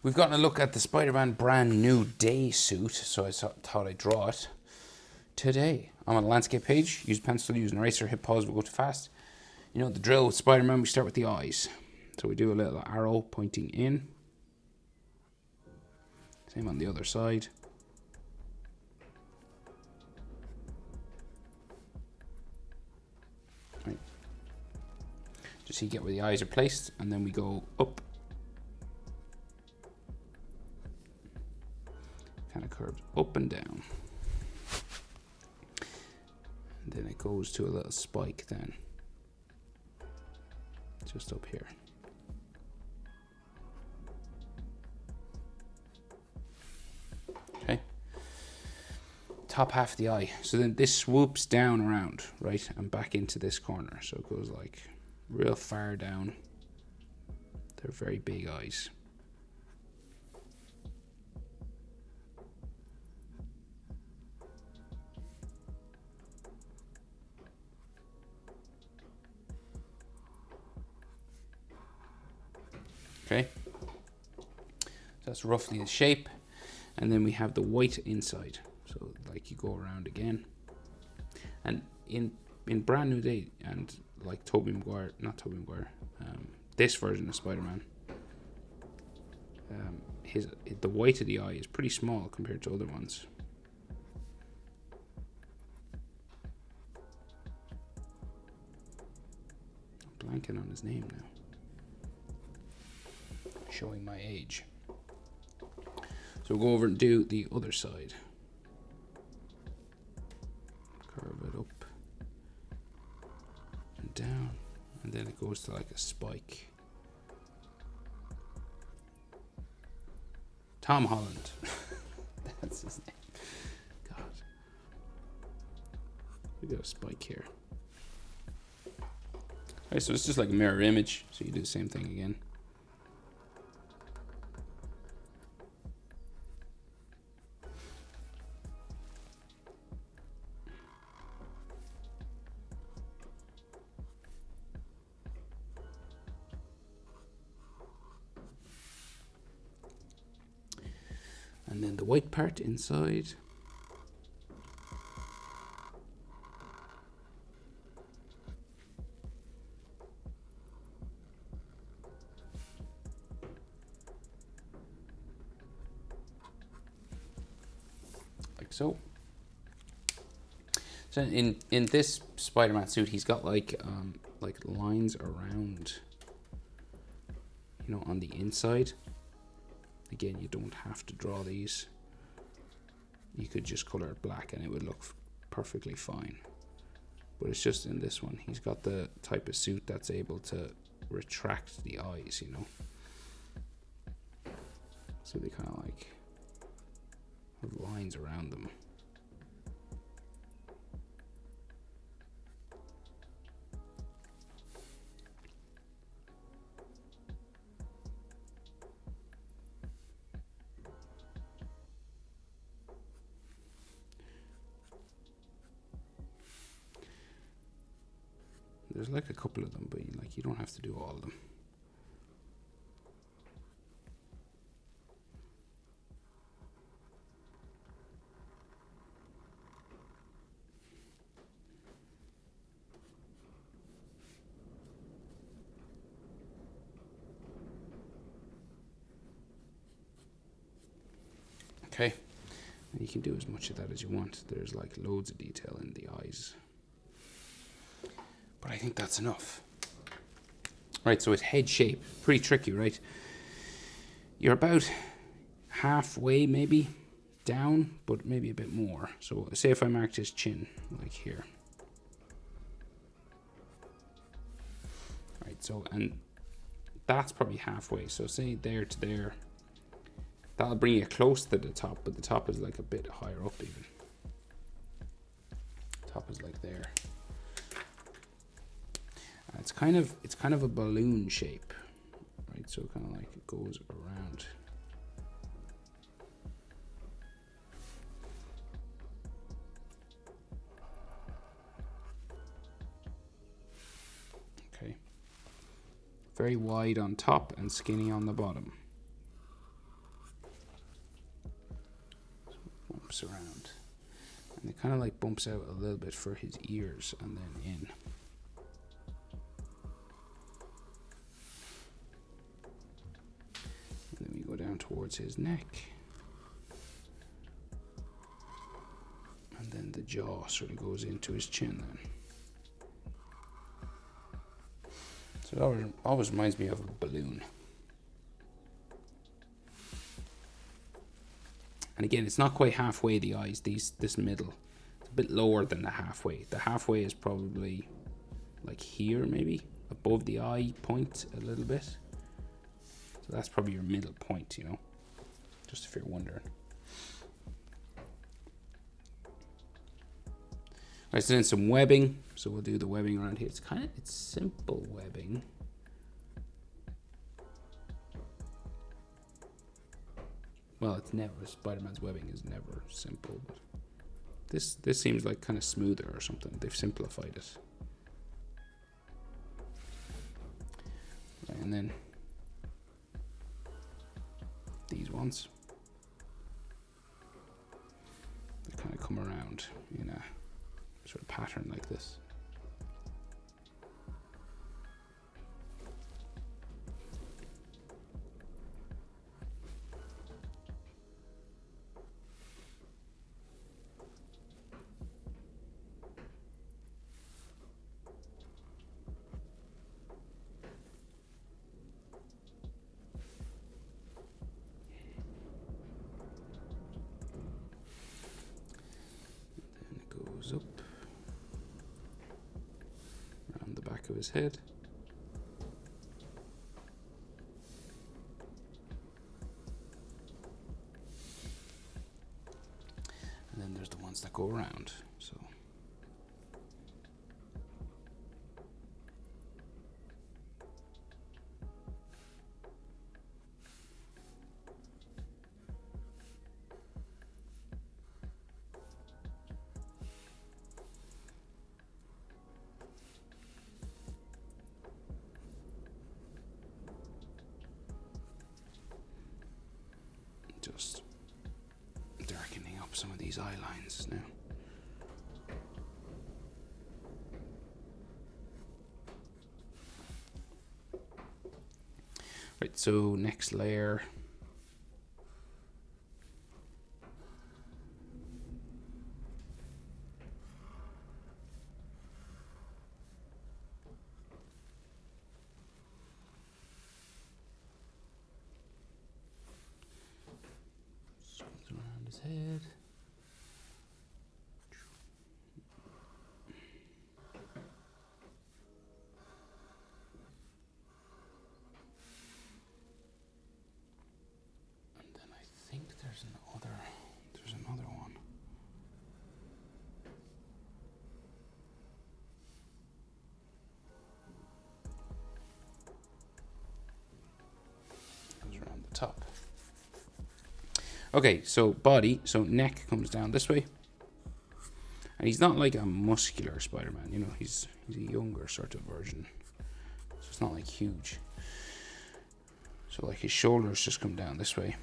We've gotten a look at the Spider-Man brand new day suit, so I thought I'd draw it today. I'm on a landscape page. Use pencil, use an eraser, hit pause, we'll go too fast. You know the drill with Spider-Man, we start with the eyes. So we do a little arrow pointing in. Same on the other side. Right. Just so you get where the eyes are placed, and then we go up. Kind of curves up and down. And then it goes to a little spike then. Just up here. Okay. Top half of the eye. So then this swoops down around, right? And back into this corner. So it goes like real far down. They're very big eyes. Okay, so that's roughly the shape, and then we have the white inside. So like you go around again, and in Brand New Day and like this version of Spider-Man, the white of the eye is pretty small compared to other ones. I'm blanking on his name now. Showing my age. So we'll go over and do the other side. Curve it up and down, and then it goes to like a spike. Tom Holland. That's his name. God. We got a spike here. Alright, so it's just like a mirror image. So you do the same thing again. And then the white part inside. Like so. So in this Spider-Man suit, he's got like lines around, you know, on the inside. Again, you don't have to draw these. You could just color it black and it would look perfectly fine. But it's just in this one, he's got the type of suit that's able to retract the eyes, you know. So they kind of like have lines around them. There's like a couple of them, but you don't have to do all of them. Okay, and you can do as much of that as you want. There's like loads of detail in the eyes. But I think that's enough. Right, so it's head shape. Pretty tricky, right? You're about halfway maybe down, but maybe a bit more. So say if I marked his chin, like here. Right, so, and that's probably halfway. So say there to there. That'll bring you close to the top, but the top is like a bit higher up even. Top is like there. It's kind of a balloon shape, right? So kind of like it goes around. Okay. Very wide on top and skinny on the bottom. bumps around. And it kind of like bumps out a little bit for his ears and then in. And then we go down towards his neck. And then the jaw sort of goes into his chin then. So it always reminds me of a balloon. And again, it's not quite halfway, the eyes, this middle. It's a bit lower than the halfway. The halfway is probably like here, maybe, above the eye point a little bit. So that's probably your middle point, you know, just if you're wondering. Alright, so then some webbing. So we'll do the webbing around here. It's simple webbing. Well, it's never, Spider-Man's webbing is never simple, but this seems like kind of smoother or something. They've simplified it. Right, and then these ones, they kind of come around in a sort of pattern like this. Up around the back of his head. And then there's the ones that go around. So just darkening up some of these eye lines now. Right, so next layer. Around his head. And then I think there's another one. Goes around the top. Okay, so body, so neck comes down this way. And he's not like a muscular Spider-Man, you know, he's a younger sort of version. So it's not like huge. So like his shoulders just come down this way.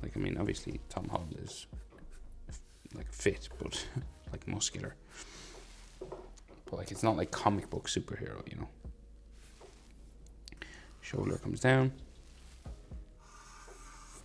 Like, I mean, obviously Tom Holland is like fit, but like muscular. But like, it's not like comic book superhero, you know. Shoulder comes down.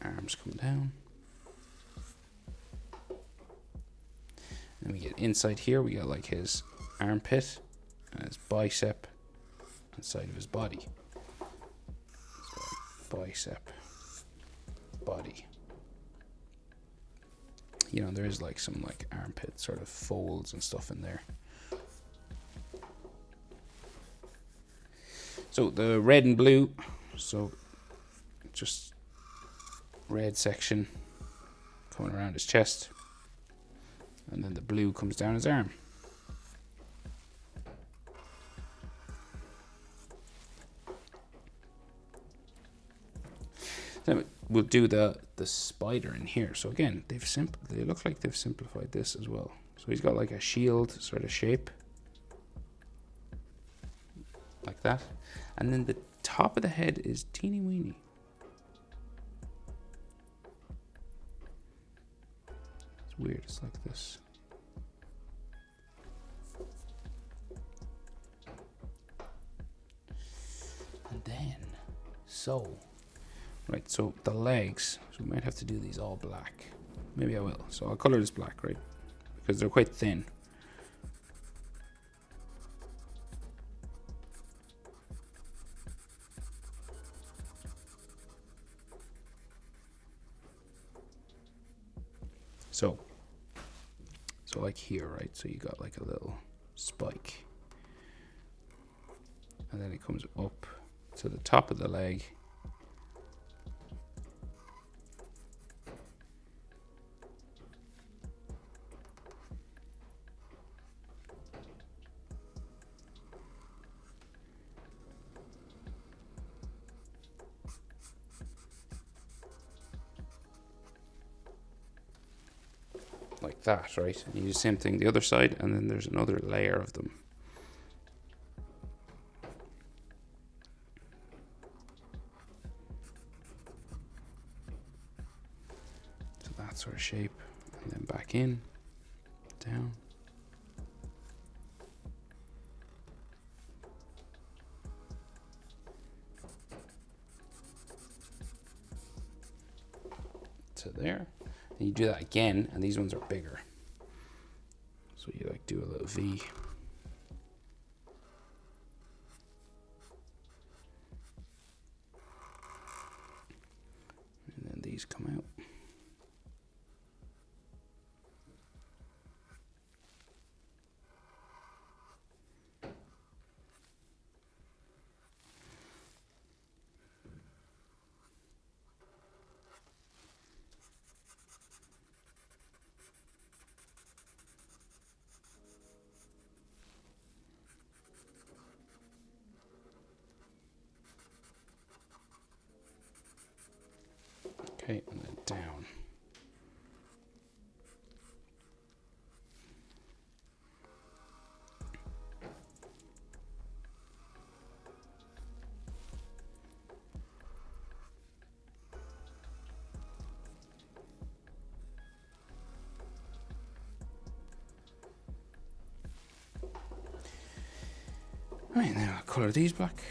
Arms come down. Then we get inside here, we got like his armpit and his bicep and side of his body. So bicep, body. You know, there is like some like armpit sort of folds and stuff in there. So the red and blue, so just red section coming around his chest, and then the blue comes down his arm. Then we'll do the spider in here. So again, they look like they've simplified this as well. So he's got like a shield sort of shape, like that. And then the top of the head is teeny weeny. It's weird, it's like this. And then, so the legs, so we might have to do these all black. Maybe I will. So I'll color this black, right? Because they're quite thin. So like here, right? So you got like a little spike. And then it comes up to the top of the leg. Like that, right? And you do the same thing the other side, and then there's another layer of them. So that sort of shape, and then back in, down. To there. And you do that again, and these ones are bigger. So you like do a little V. And then these come out. Okay, and then down. Right, now I'll color these black.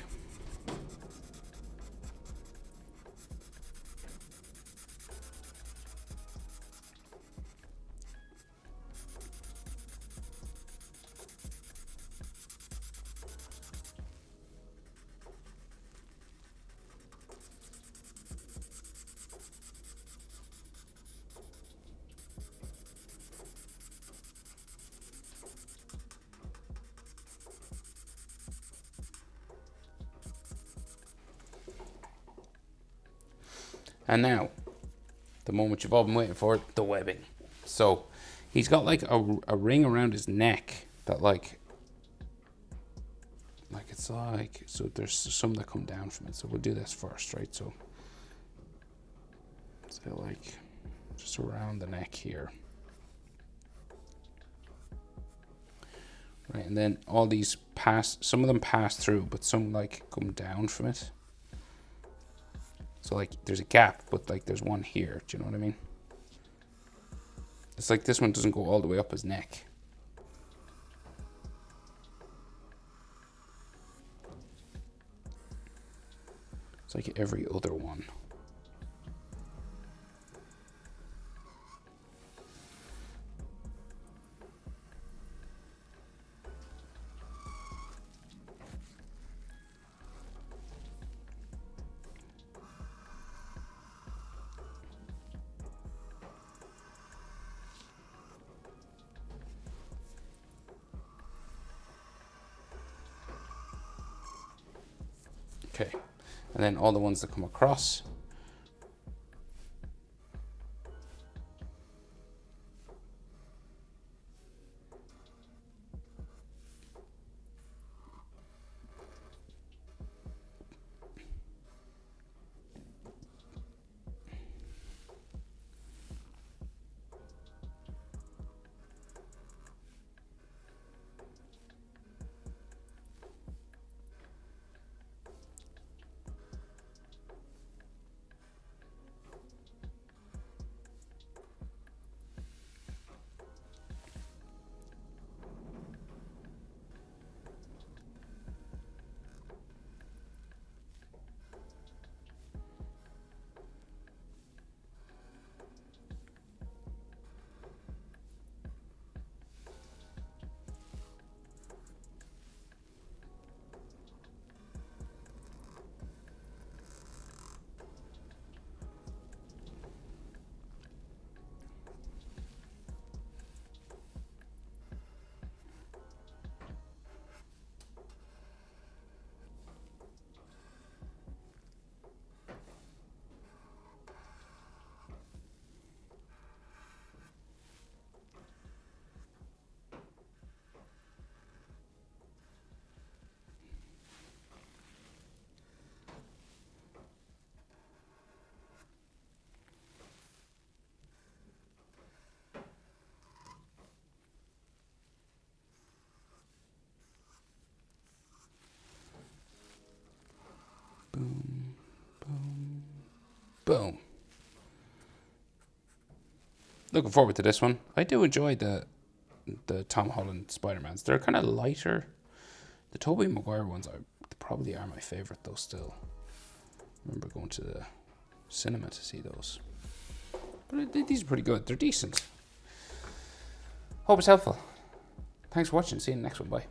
And now, the moment you've all been waiting for, the webbing. So, he's got like a ring around his neck that like it's like, so there's some that come down from it. So we'll do this first, right? So like just around the neck here. Right, and then all these pass, some of them pass through, but some like come down from it. So like there's a gap, but like there's one here. Do you know what I mean? It's like this one doesn't go all the way up his neck. It's like every other one. Okay, and then all the ones that come across. looking forward to this one. I do enjoy the Tom Holland Spider-Mans. They're kind of lighter. The Tobey Maguire ones probably are my favorite though still. I remember going to the cinema to see those. But these are pretty good. They're decent. Hope it's helpful. Thanks for watching. See you in the next one. Bye.